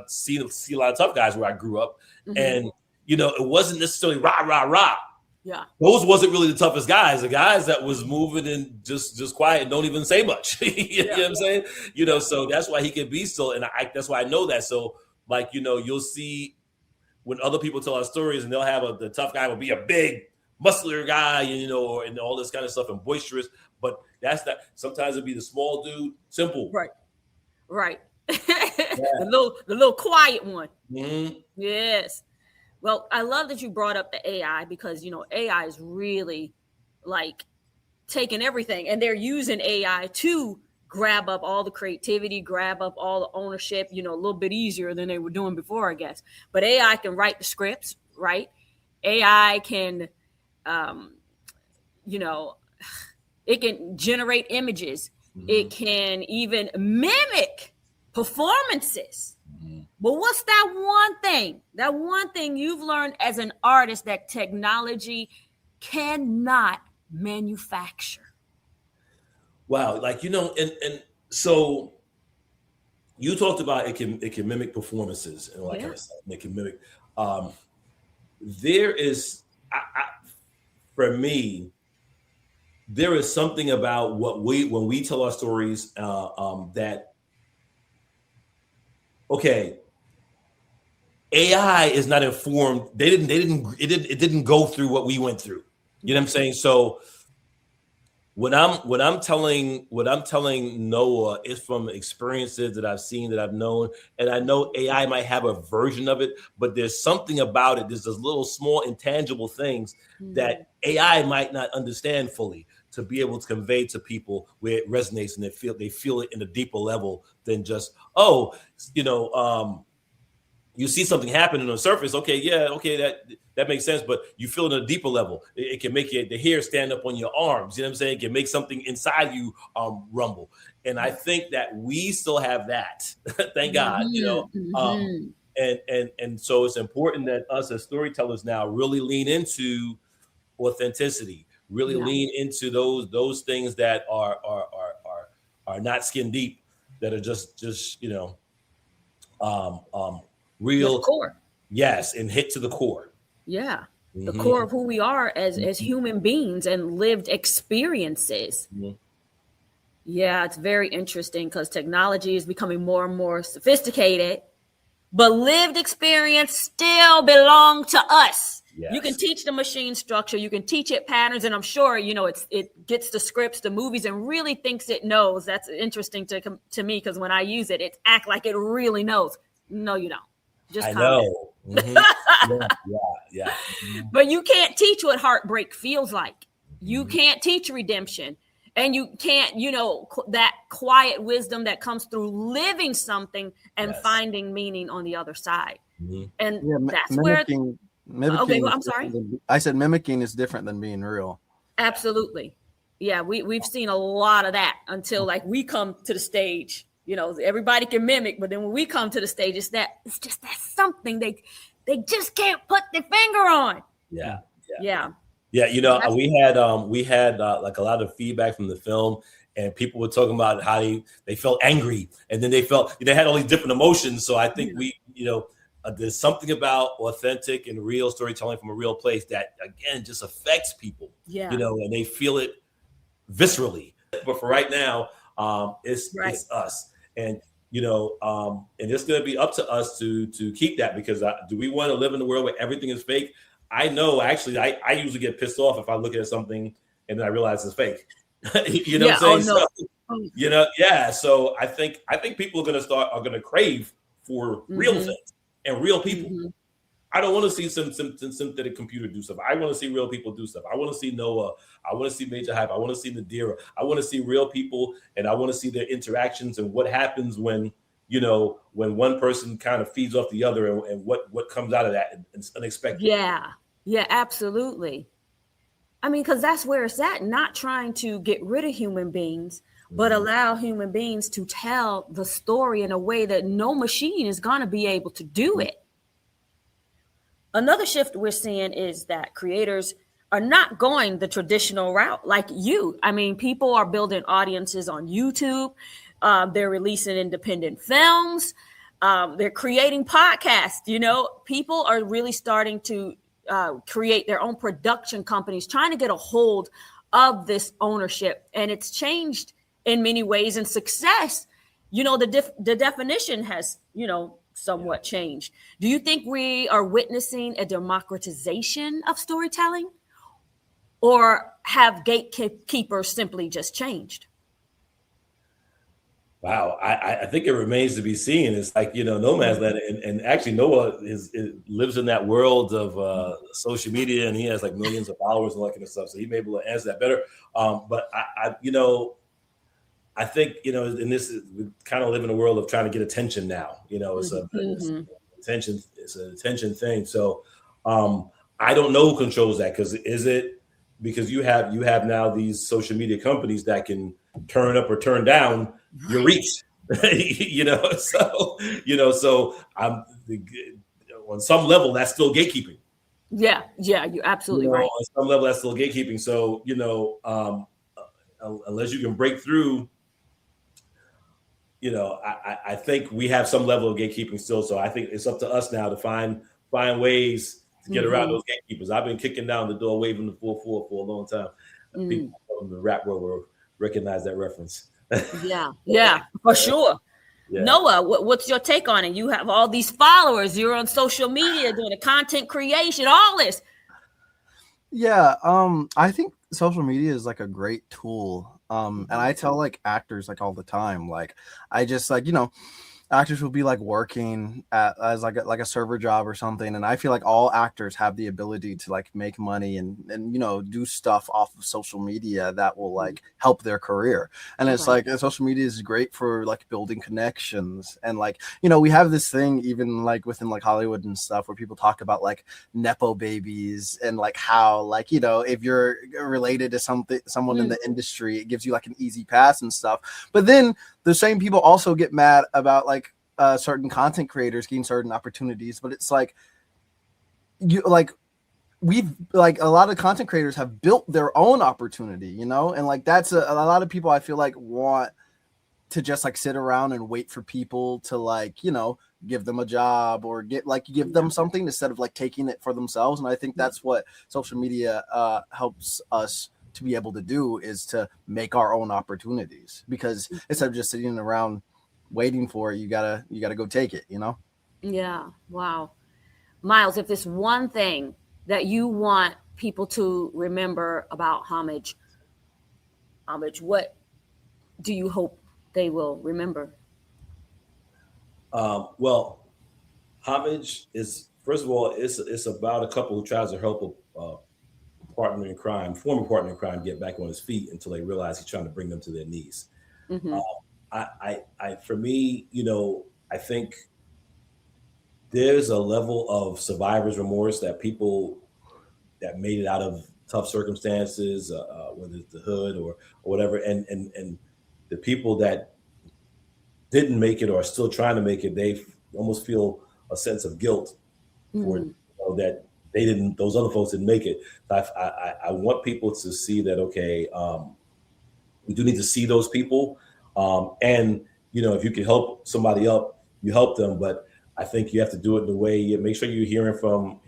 see a lot of tough guys where I grew up, and it wasn't necessarily rah. Yeah, those wasn't really the toughest guys. The guys that was moving and just quiet and don't even say much. You know what I'm saying? So that's why he can be still, and that's why I know that. So you'll see when other people tell our stories, and they'll have the tough guy will be a big muscular guy, and all this kind of stuff, and boisterous, but that's not. Sometimes it'd be the small dude, simple. Right. The little quiet one. Yes. Well, I love that you brought up the AI, because AI is really taking everything, and they're using AI to grab up all the creativity, grab up all the ownership, a little bit easier than they were doing before, I guess. But AI can write the scripts, right? AI can it can generate images. It can even mimic performances. But what's that one thing you've learned as an artist that technology cannot manufacture? Wow. And so you talked about it can mimic performances and all that kind of stuff. It can mimic, there is, for me, there is something about when we tell our stories that, okay, AI is not informed. It didn't go through what we went through. You know what I'm saying? So what I'm telling Noah is from experiences that I've seen, that I've known, and I know AI might have a version of it, but there's something about it. There's those little small intangible things that AI might not understand fully, to be able to convey to people where it resonates and they feel it in a deeper level than just, you see something happening on the surface. Okay, that makes sense. But you feel it on a deeper level. It can make the hair stand up on your arms. You know what I'm saying? It can make something inside you rumble. And I think that we still have that. Thank God. And so it's important that us as storytellers now really lean into authenticity. Really lean into those things that are not skin deep, that are just real core. Yes, and hit to the core. Yeah. The core of who we are as human beings and lived experiences. Yeah, it's very interesting, because technology is becoming more and more sophisticated, but lived experience still belong to us. Yes. You can teach the machine structure, you can teach it patterns, and I'm sure, you know, it gets the scripts, the movies, and really thinks it knows. That's interesting to me, because when I use it, it act like it really knows. No, you don't. Just I calm down. know. Mm-hmm. Yeah. Mm-hmm. But you can't teach what heartbreak feels like. You can't teach redemption. And you can't, you know, that quiet wisdom that comes through living something and finding meaning on the other side. Mm-hmm. And that's mimicking, okay, well, I'm sorry. I said mimicking is different than being real. Absolutely. Yeah, we've seen a lot of that until like we come to the stage. You know, everybody can mimic, but then when we come to the stage, it's just that something they just can't put their finger on. Yeah. You know, we had like a lot of feedback from the film, and people were talking about how they felt angry, and then they had all these different emotions. So I think we, you know, there's something about authentic and real storytelling from a real place that again just affects people. You know, and they feel it viscerally. But for right now, it's us, and you know, and it's going to be up to us to keep that, because do we want to live in a world where everything is fake? I know, actually, I usually get pissed off if I look at something and then I realize it's fake. You know what I'm saying? No. So, you know, So I think people are going to crave for real things and real people. I don't want to see some synthetic computer do stuff. I want to see real people do stuff. I want to see Noah. I want to see Major Hype. I want to see Nadira. I want to see real people, and I want to see their interactions and what happens when, you know, when one person kind of feeds off the other, and what comes out of that, and it's unexpected. Yeah, absolutely. I mean, because that's where it's at, not trying to get rid of human beings, but allow human beings to tell the story in a way that no machine is going to be able to do it. Another shift we're seeing is that creators are not going the traditional route like you. I mean, people are building audiences on YouTube. They're releasing independent films. They're creating podcasts. You know, people are really starting to create their own production companies, trying to get a hold of this ownership. And it's changed in many ways. And success, you know, the definition has, you know, somewhat changed. Do you think we are witnessing a democratization of storytelling, or have gatekeepers simply just changed? Wow, I think it remains to be seen. It's like, you know, no man's land, and actually Noah lives in that world of social media, and he has like millions of followers and all that kind of stuff. So he may be able to answer that better. But I think, you know, in this, we kind of live in a world of trying to get attention now. You know, it's an attention thing. So I don't know who controls that, because you have now these social media companies that can turn up or turn down your reach. you know, so on some level that's still gatekeeping. Yeah, you're absolutely right. On some level that's still gatekeeping. So, you know, unless you can break through, you know, I think we have some level of gatekeeping still. So I think it's up to us now to find ways to get around those gatekeepers. I've been kicking down the door, waving the 4-4 for a long time. People in the rap world will recognize that reference. Yeah, for sure. Yeah. Noah, what's your take on it? You have all these followers. You're on social media doing the content creation, all this. Yeah, I think social media is like a great tool. And I tell like actors like all the time, like I just like, you know, actors will be like working as like a server job or something, and I feel like all actors have the ability to like make money and you know, do stuff off of social media that will like help their career. And it's like social media is great for like building connections, and like, you know, we have this thing even like within like Hollywood and stuff where people talk about like nepo babies, and like how like, you know, if you're related to someone in the industry, it gives you like an easy pass and stuff. But then the same people also get mad about like certain content creators getting certain opportunities, but it's like we've like a lot of content creators have built their own opportunity, you know, and like that's a lot of people I feel like want to just like sit around and wait for people to like, you know, give them a job or give them something instead of like taking it for themselves. And I think that's what social media helps us to be able to do, is to make our own opportunities, because instead of just sitting around waiting for it, you gotta go take it, you know? Yeah. Wow. Miles, if there's one thing that you want people to remember about Homage? Homage, what do you hope they will remember? Well, Homage is, first of all, it's about a couple who tries to help a partner in crime, former partner in crime, get back on his feet until they realize he's trying to bring them to their knees. Mm-hmm. Um, for me, I think there's a level of survivor's remorse that people that made it out of tough circumstances, whether it's the hood or whatever, and the people that didn't make it or are still trying to make it, they almost feel a sense of guilt for that they didn't, those other folks didn't make it. I want people to see that, okay, we do need to see those people, and if you can help somebody up, you help them, but I think you have to do it in the way you make sure you're hearing from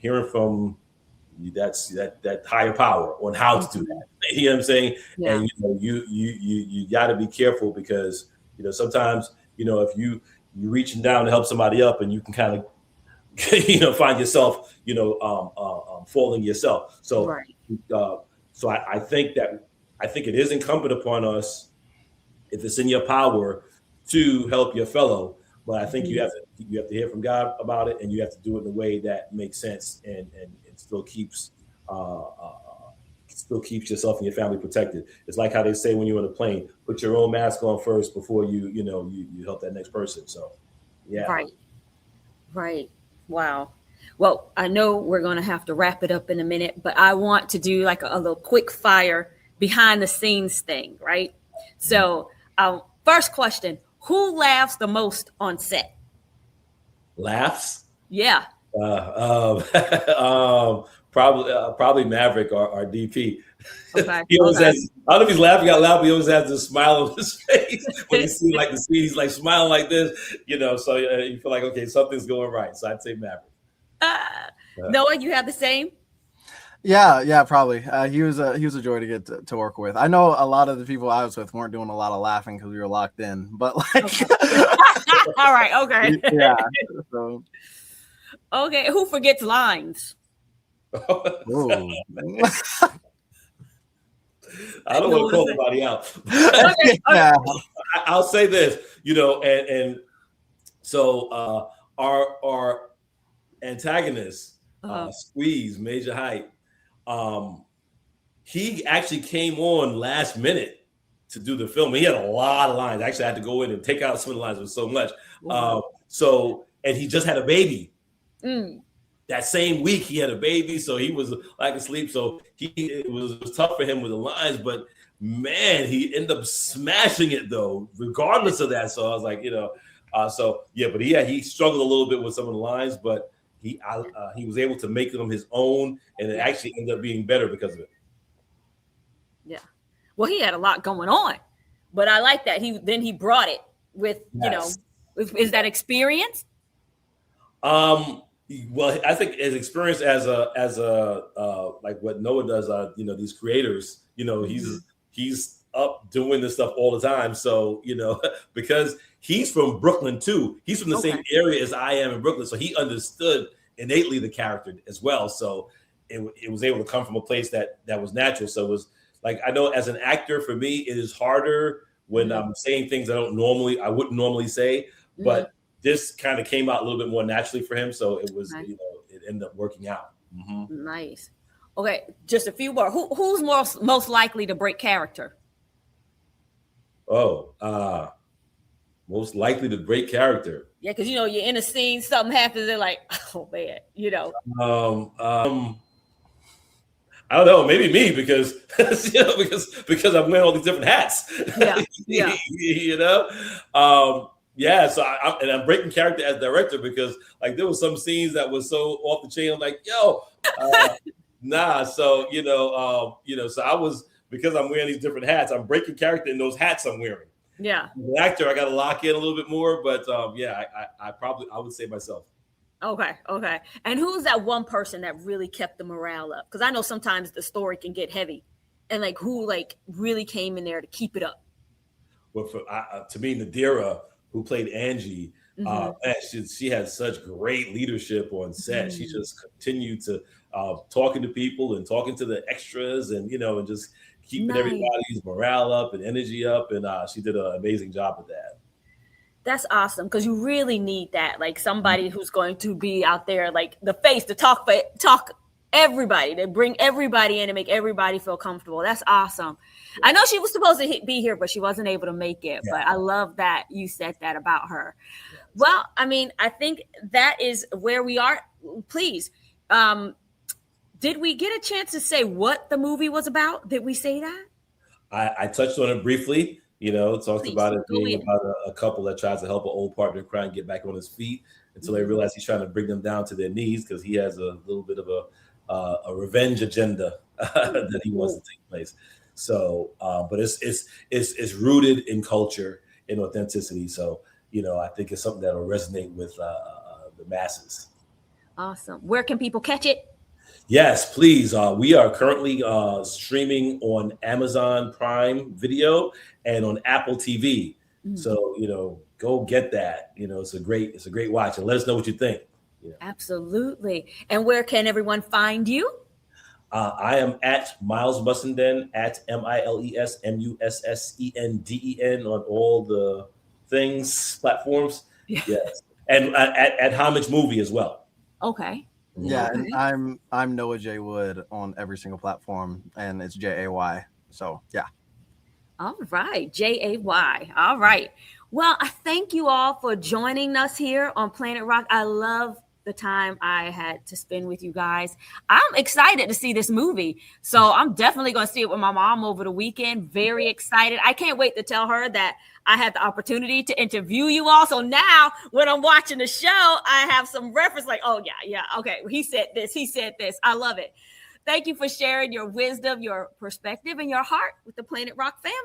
that higher power on how to do that. You know what I'm saying? Yeah. And you got to be careful because sometimes if you reaching down to help somebody up and you can kind of find yourself falling yourself. So Right. I think it is incumbent upon us, if it's in your power, to help your fellow. But I think you have to hear from God about it, and you have to do it in a way that makes sense and still keeps yourself and your family protected. It's like how they say when you're on a plane, put your own mask on first before you help that next person. So yeah. Right. Wow. Well, I know we're going to have to wrap it up in a minute, but I want to do like a little quick fire behind the scenes thing, right? So, first question, who laughs the most on set? Laughs? Yeah. Probably Maverick, our DP. Okay. He always has, I don't know if he's laughing out loud, but he always has this smile on his face when you see the scene. He's like smiling like this, so you feel like, okay, something's going right. So I'd say Maverick. Noah, you have the same? Yeah, probably. He was a joy to get to work with. I know a lot of the people I was with weren't doing a lot of laughing because we were locked in, but Okay. All right, okay. Yeah. So. Okay, who forgets lines? I don't want to call anybody out. Okay. Yeah. I'll say this, and so our antagonist, Squeeze, Major Height, he actually came on last minute to do the film. He had a lot of lines. Actually, I had to go in and take out some of the lines. It was so much. And he just had a baby. That same week he had a baby, so he was like asleep. So it was tough for him with the lines, but man, he ended up smashing it though, regardless of that. So I was like, but he struggled a little bit with some of the lines, but he was able to make them his own, and it actually ended up being better because of it. Yeah. Well, he had a lot going on, but I like that he brought it with is that experience? Well, I think his experience as a like what Noah does, these creators, he's up doing this stuff all the time. So, because he's from Brooklyn too. He's from the same area as I am in Brooklyn. So he understood innately the character as well. So it was able to come from a place that was natural. So it was like, I know as an actor, for me, it is harder when I'm saying things I wouldn't normally say, but this kind of came out a little bit more naturally for him. So it was, it ended up working out. Mm-hmm. Nice. Okay. Just a few more. Who's most likely to break character? Most likely to break character. Yeah. Cause you're in a scene, something happens. They're like, oh man, I don't know, maybe me because because I'm wearing all these different hats. Yeah. So I'm breaking character as director because like there was some scenes that was so off the chain. I'm like, nah. So so I was, because I'm wearing these different hats, I'm breaking character in those hats I'm wearing. Yeah. As an actor, I got to lock in a little bit more, but I would say myself. Okay. And who's that one person that really kept the morale up? Because I know sometimes the story can get heavy, and like who really came in there to keep it up. Well, to me, Nadira, who played Angie, she had such great leadership on set. She just continued to talking to people and talking to the extras, and and just keeping everybody's morale up and energy up. And she did an amazing job with that. That's awesome, because you really need that, like somebody who's going to be out there, like the face to talk everybody, to bring everybody in and make everybody feel comfortable. That's awesome. I know she was supposed to be here, but she wasn't able to make it. Yeah. But I love that you said that about her. Yeah. Well, I mean, I think that is where we are. Please, did we get a chance to say what the movie was about? Did we say that? I touched on it briefly. Talked about it being about a couple that tries to help an old partner in crime get back on his feet until they realize he's trying to bring them down to their knees because he has a little bit of a revenge agenda that he wants to take place. So, but it's rooted in culture and authenticity. So, I think it's something that will resonate with the masses. Awesome. Where can people catch it? Yes, please. We are currently streaming on Amazon Prime Video and on Apple TV. Mm-hmm. So, go get that. It's a great watch, and let us know what you think. Absolutely. And where can everyone find you? I am at Miles Mussenden, at MilesMussenden on all the platforms. Yes. And at Homage Movie as well. Okay. Yeah, and I'm Noah J. Wood on every single platform, and it's Jay. So yeah. All right, Jay. All right. Well, I thank you all for joining us here on Planet Rock. I love the time I had to spend with you guys. I'm excited to see this movie. So I'm definitely going to see it with my mom over the weekend. Very excited. I can't wait to tell her that I had the opportunity to interview you all. So now when I'm watching the show, I have some reference like, oh yeah. Okay. He said this. I love it. Thank you for sharing your wisdom, your perspective, and your heart with the Planet Rock family.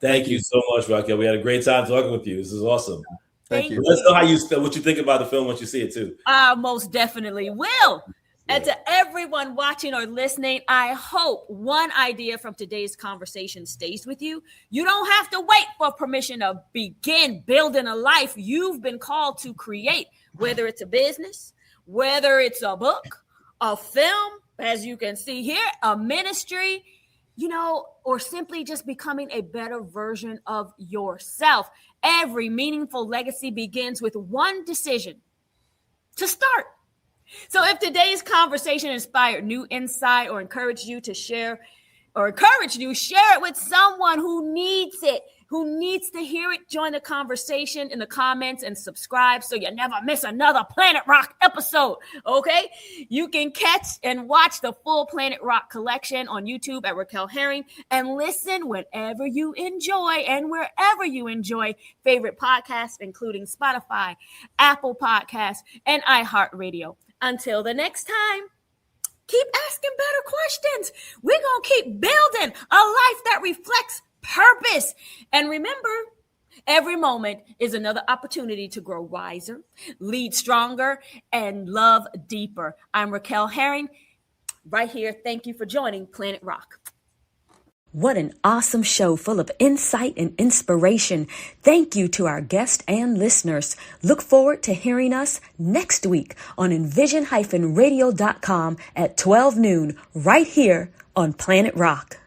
Thank you so much, Raquel. We had a great time talking with you. This is awesome. Thank you. Let's know what you think about the film once you see it too. I most definitely will. And to everyone watching or listening, I hope one idea from today's conversation stays with you. You don't have to wait for permission to begin building a life you've been called to create, whether it's a business, whether it's a book, a film, as you can see here, a ministry, or simply just becoming a better version of yourself. Every meaningful legacy begins with one decision: to start. So if today's conversation inspired new insight or encouraged you to share it with someone who needs it, who needs to hear it. Join the conversation in the comments and subscribe so you never miss another Planet Rock episode, okay? You can catch and watch the full Planet Rock collection on YouTube at Raquel Herring and listen whenever you enjoy and wherever you enjoy favorite podcasts, including Spotify, Apple Podcasts, and iHeartRadio. Until the next time, keep asking better questions. We're going to keep building a life that reflects purpose. And remember, every moment is another opportunity to grow wiser, lead stronger, and love deeper. I'm Raquel Herring, right here. Thank you for joining Planet Rock. What an awesome show full of insight and inspiration. Thank you to our guests and listeners. Look forward to hearing us next week on envision-radio.com at 12 noon, right here on Planet Rock.